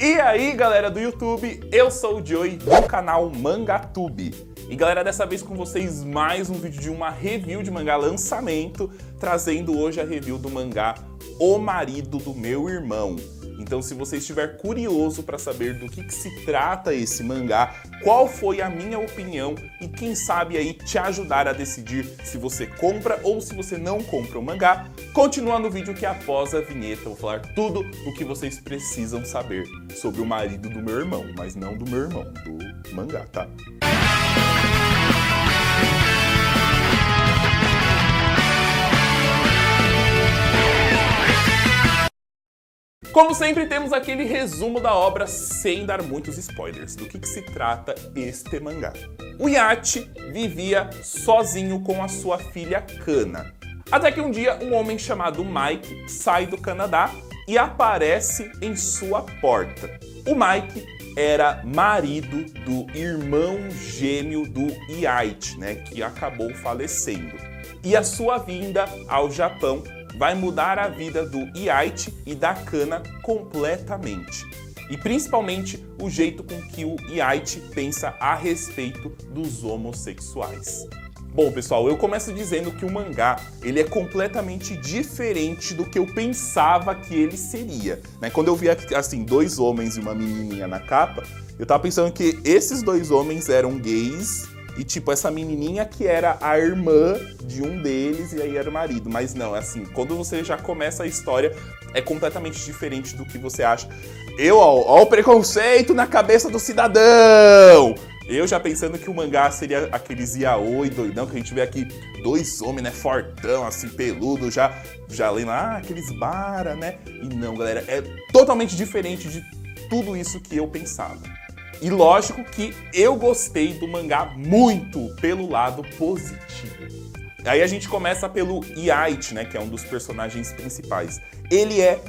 E aí galera do YouTube, eu sou o Joey do canal Mangatube. E galera, dessa vez com vocês mais um vídeo de uma review de mangá lançamento, trazendo hoje a review do mangá O Marido do Meu Irmão. Então se você estiver curioso para saber do que se trata esse mangá, qual foi a minha opinião e quem sabe aí te ajudar a decidir se você compra ou se você não compra o mangá, continua no vídeo que após a vinheta eu vou falar tudo o que vocês precisam saber sobre o marido do meu irmão, mas não do meu irmão, do mangá, tá? Como sempre, temos aquele resumo da obra sem dar muitos spoilers. Do que se trata este mangá? O Yachi vivia sozinho com a sua filha Kana. Até que um dia, um homem chamado Mike sai do Canadá e aparece em sua porta. O Mike era marido do irmão gêmeo do Yachi, né, que acabou falecendo. E a sua vinda ao Japão vai mudar a vida do Yachi e da Kana completamente. E principalmente o jeito com que o Yachi pensa a respeito dos homossexuais. Bom, pessoal, eu começo dizendo que o mangá ele é completamente diferente do que eu pensava que ele seria, né? Quando eu vi assim, dois homens e uma menininha na capa, eu tava pensando que esses dois homens eram gays e, tipo, essa menininha que era a irmã de um deles e aí era o marido. Mas não, assim, quando você já começa a história, é completamente diferente do que você acha. Ó o preconceito na cabeça do cidadão! Eu já pensando que o mangá seria aqueles yaoi doidão, que a gente vê aqui, dois homens, né, fortão, assim, peludo, já lendo, aqueles bara, né? E não, galera, é totalmente diferente de tudo isso que eu pensava. E lógico que eu gostei do mangá muito pelo lado positivo. Aí a gente começa pelo Yachi, né, que é um dos personagens principais. Ele é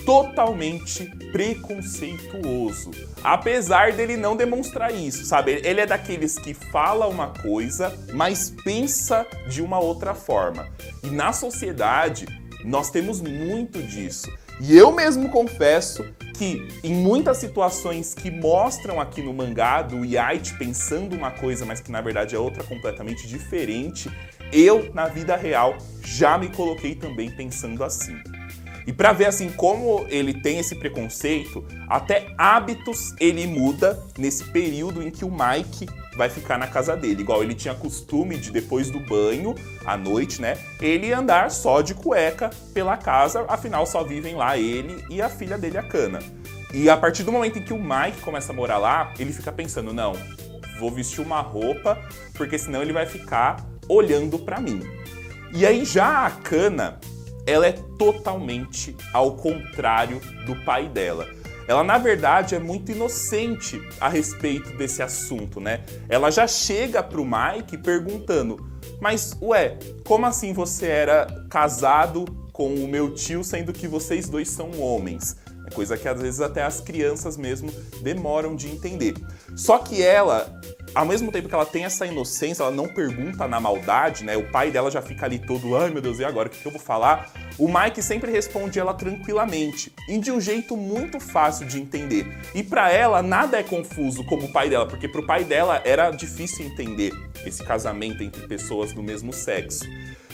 totalmente preconceituoso, apesar dele não demonstrar isso, sabe? Ele é daqueles que fala uma coisa, mas pensa de uma outra forma. E na sociedade, nós temos muito disso. E eu mesmo confesso que em muitas situações que mostram aqui no mangá do Yachi pensando uma coisa, mas que na verdade é outra completamente diferente, eu, na vida real, já me coloquei também pensando assim. E pra ver assim como ele tem esse preconceito, até hábitos ele muda nesse período em que o Mike vai ficar na casa dele. Igual ele tinha costume de, depois do banho, à noite, né, ele andar só de cueca pela casa, afinal só vivem lá ele e a filha dele, a Kana. E a partir do momento em que o Mike começa a morar lá, ele fica pensando, não, vou vestir uma roupa, porque senão ele vai ficar olhando pra mim. E aí já a Kana, ela é totalmente ao contrário do pai dela. Ela, na verdade, é muito inocente a respeito desse assunto, né? Ela já chega pro Mike perguntando, mas, ué, como assim você era casado com o meu tio, sendo que vocês dois são homens? É coisa que, às vezes, até as crianças mesmo demoram de entender. Só que ela, ao mesmo tempo que ela tem essa inocência, ela não pergunta na maldade, né? O pai dela já fica ali todo, ai meu Deus, e agora, o que eu vou falar? O Mike sempre responde ela tranquilamente e de um jeito muito fácil de entender. E pra ela, nada é confuso como o pai dela, porque pro pai dela era difícil entender esse casamento entre pessoas do mesmo sexo.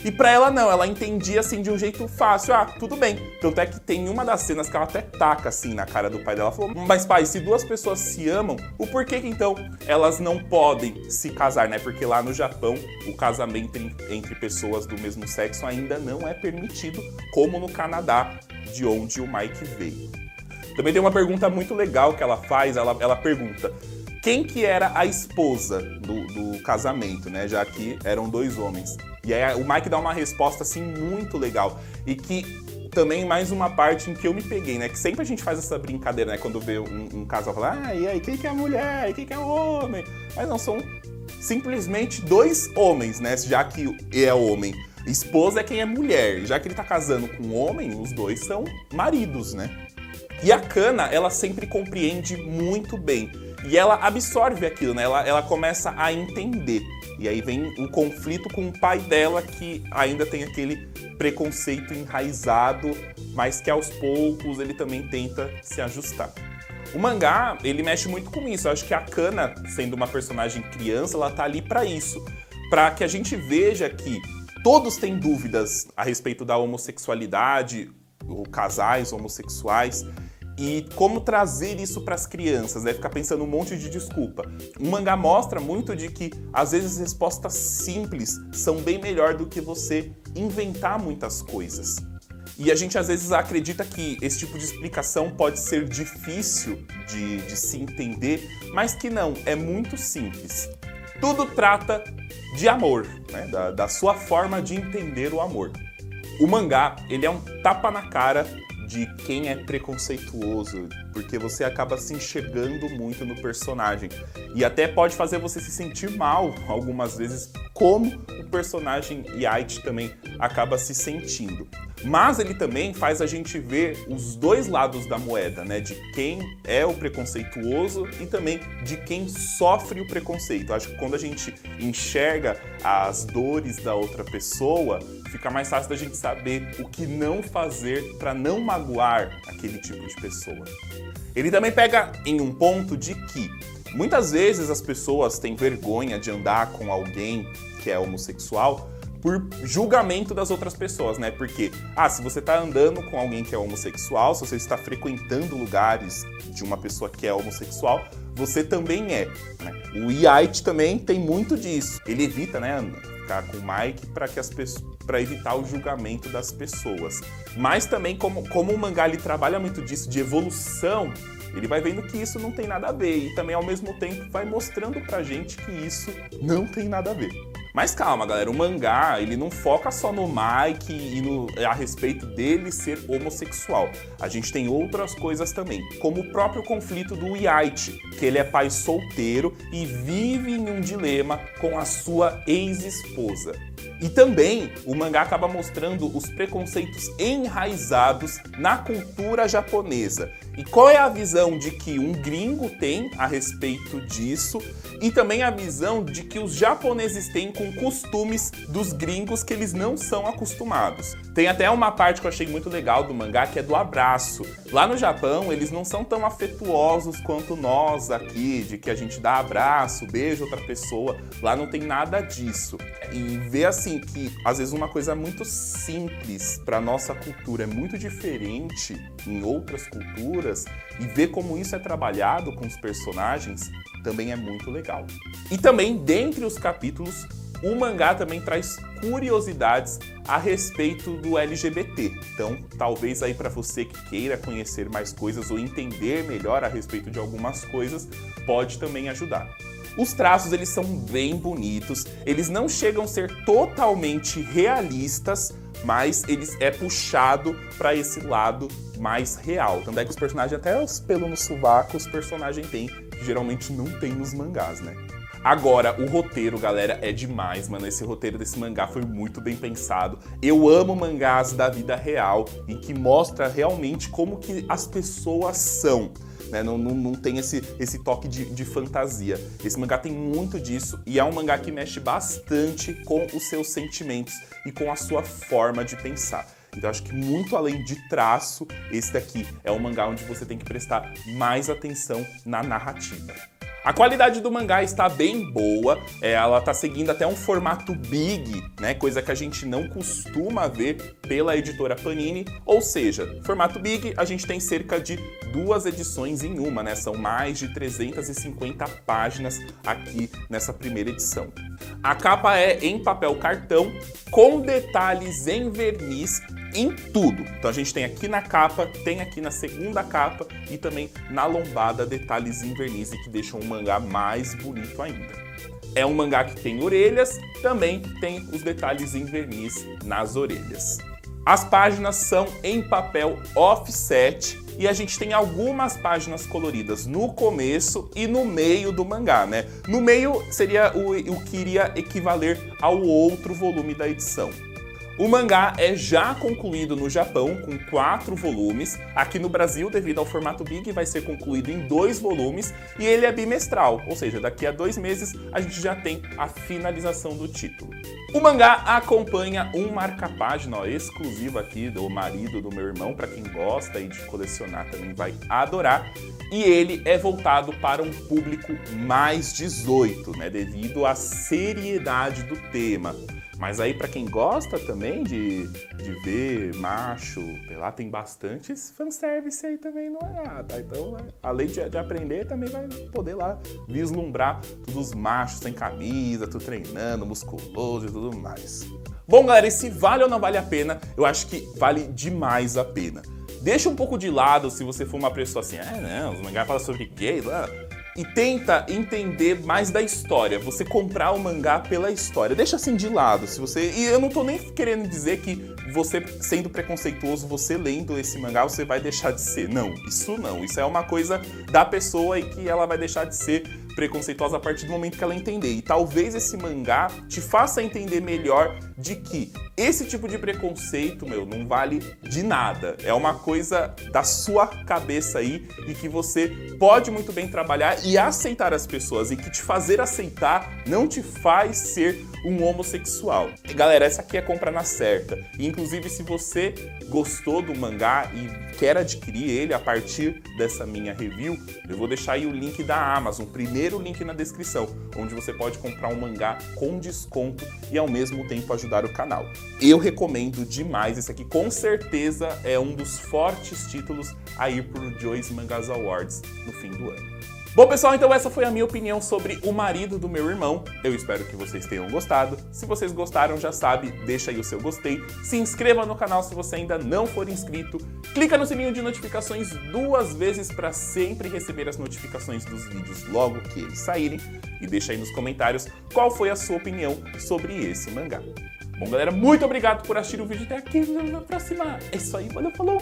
E pra ela não, ela entendia assim de um jeito fácil, tudo bem. Tanto é que tem uma das cenas que ela até taca assim na cara do pai dela, falou, mas pai, se duas pessoas se amam, o porquê que então elas não podem se casar, né? Porque lá no Japão o casamento entre pessoas do mesmo sexo ainda não é permitido, como no Canadá, de onde o Mike veio. Também tem uma pergunta muito legal que ela faz, ela pergunta, quem que era a esposa do casamento, né? Já que eram dois homens. E aí o Mike dá uma resposta assim muito legal. E que também mais uma parte em que eu me peguei, né? Que sempre a gente faz essa brincadeira, né? Quando vê um casal falar, e aí, quem que é a mulher? E quem que é o homem? Mas não, são simplesmente dois homens, né? Já que é homem. Esposa é quem é mulher. Já que ele tá casando com um homem, os dois são maridos, né? E a Kana, ela sempre compreende muito bem. E ela absorve aquilo, né? Ela começa a entender. E aí vem o conflito com o pai dela, que ainda tem aquele preconceito enraizado, mas que aos poucos ele também tenta se ajustar. O mangá, ele mexe muito com isso. Eu acho que a Kana, sendo uma personagem criança, ela tá ali pra isso. Pra que a gente veja que todos têm dúvidas a respeito da homossexualidade, ou casais homossexuais, e como trazer isso para as crianças, né? Ficar pensando um monte de desculpa. O mangá mostra muito de que, às vezes, respostas simples são bem melhor do que você inventar muitas coisas. E a gente, às vezes, acredita que esse tipo de explicação pode ser difícil de se entender, mas que não, é muito simples. Tudo trata de amor, né? Da sua forma de entender o amor. O mangá, ele é um tapa na cara de quem é preconceituoso, porque você acaba se enxergando muito no personagem. E até pode fazer você se sentir mal algumas vezes, como o personagem Yaite também acaba se sentindo. Mas ele também faz a gente ver os dois lados da moeda, né? De quem é o preconceituoso e também de quem sofre o preconceito. Acho que quando a gente enxerga as dores da outra pessoa, fica mais fácil da gente saber o que não fazer para não magoar aquele tipo de pessoa. Ele também pega em um ponto de que muitas vezes as pessoas têm vergonha de andar com alguém que é homossexual por julgamento das outras pessoas, né? Porque, se você tá andando com alguém que é homossexual, se você está frequentando lugares de uma pessoa que é homossexual, você também é, né? O Yaite também tem muito disso. Ele evita, né, ficar com o Mike para evitar o julgamento das pessoas. Mas também, como o mangá ele trabalha muito disso, de evolução, ele vai vendo que isso não tem nada a ver e também, ao mesmo tempo, vai mostrando pra gente que isso não tem nada a ver. Mas calma, galera, o mangá, ele não foca só no Mike e a respeito dele ser homossexual. A gente tem outras coisas também, como o próprio conflito do Yaite, que ele é pai solteiro e vive em um dilema com a sua ex-esposa. E também o mangá acaba mostrando os preconceitos enraizados na cultura japonesa. E qual é a visão de que um gringo tem a respeito disso e também a visão de que os japoneses têm com costumes dos gringos que eles não são acostumados. Tem até uma parte que eu achei muito legal do mangá, que é do abraço. Lá no Japão, eles não são tão afetuosos quanto nós aqui, de que a gente dá abraço, beija outra pessoa. Lá não tem nada disso. E ver assim que, às vezes, uma coisa muito simples para nossa cultura é muito diferente em outras culturas, e ver como isso é trabalhado com os personagens também é muito legal. E também, dentre os capítulos, o mangá também traz curiosidades a respeito do LGBT. Então, talvez aí para você que queira conhecer mais coisas ou entender melhor a respeito de algumas coisas, pode também ajudar. Os traços, eles são bem bonitos, eles não chegam a ser totalmente realistas, mas eles é puxado para esse lado mais real. Tanto é que os personagens, até os pelos no sovaco, os personagens têm, que geralmente não tem nos mangás, né? Agora, o roteiro, galera, é demais, mano. Esse roteiro desse mangá foi muito bem pensado. Eu amo mangás da vida real, em que mostra realmente como que as pessoas são, né? Não tem esse toque de fantasia. Esse mangá tem muito disso e é um mangá que mexe bastante com os seus sentimentos e com a sua forma de pensar. Então acho que muito além de traço, esse daqui é um mangá onde você tem que prestar mais atenção na narrativa. A qualidade do mangá está bem boa, ela está seguindo até um formato big, né? Coisa que a gente não costuma ver pela editora Panini, ou seja, formato big a gente tem cerca de 2 edições em uma, né? São mais de 350 páginas aqui nessa primeira edição. A capa é em papel cartão, com detalhes em verniz em tudo. Então a gente tem aqui na capa, tem aqui na segunda capa e também na lombada detalhes em verniz que deixam o mangá mais bonito ainda. É um mangá que tem orelhas, também tem os detalhes em verniz nas orelhas. As páginas são em papel offset e a gente tem algumas páginas coloridas no começo e no meio do mangá, né? No meio seria o que iria equivaler ao outro volume da edição. O mangá é já concluído no Japão com 4 volumes. Aqui no Brasil, devido ao formato Big, vai ser concluído em 2 volumes e ele é bimestral, ou seja, daqui a 2 meses a gente já tem a finalização do título. O mangá acompanha um marca-página exclusivo aqui do marido do meu irmão, para quem gosta aí de colecionar também vai adorar. E ele é voltado para um público mais 18, né, devido à seriedade do tema. Mas aí para quem gosta também de ver macho, lá tem bastante fanservice aí também no mangá, tá? Então, além de aprender, também vai poder lá vislumbrar todos os machos sem camisa, tudo treinando, musculoso e tudo mais. Bom, galera, esse vale ou não vale a pena? Eu acho que vale demais a pena. Deixa um pouco de lado se você for uma pessoa assim, não, os mangá falam sobre gay, lá. E tenta entender mais da história, você comprar o mangá pela história. Deixa assim de lado, se você... E eu não tô nem querendo dizer que você, sendo preconceituoso, você lendo esse mangá, você vai deixar de ser. Não, isso é uma coisa da pessoa e que ela vai deixar de ser preconceituosa a partir do momento que ela entender. E talvez esse mangá te faça entender melhor de que esse tipo de preconceito, não vale de nada. É uma coisa da sua cabeça aí e que você pode muito bem trabalhar e aceitar as pessoas. E que te fazer aceitar não te faz ser um homossexual. E galera, essa aqui é compra na certa. E inclusive, se você gostou do mangá e quer adquirir ele a partir dessa minha review, eu vou deixar aí o link da Amazon, primeiro link na descrição, onde você pode comprar um mangá com desconto e ao mesmo tempo ajudar o canal. Eu recomendo demais, esse aqui com certeza é um dos fortes títulos a ir pro Joyce Mangas Awards no fim do ano. Bom, pessoal, então essa foi a minha opinião sobre O Marido do Meu Irmão. Eu espero que vocês tenham gostado. Se vocês gostaram, já sabe, deixa aí o seu gostei. Se inscreva no canal se você ainda não for inscrito. Clica no sininho de notificações 2 vezes para sempre receber as notificações dos vídeos logo que eles saírem. E deixa aí nos comentários qual foi a sua opinião sobre esse mangá. Bom, galera, muito obrigado por assistir o vídeo até aqui. Na próxima. É isso aí, valeu, falou!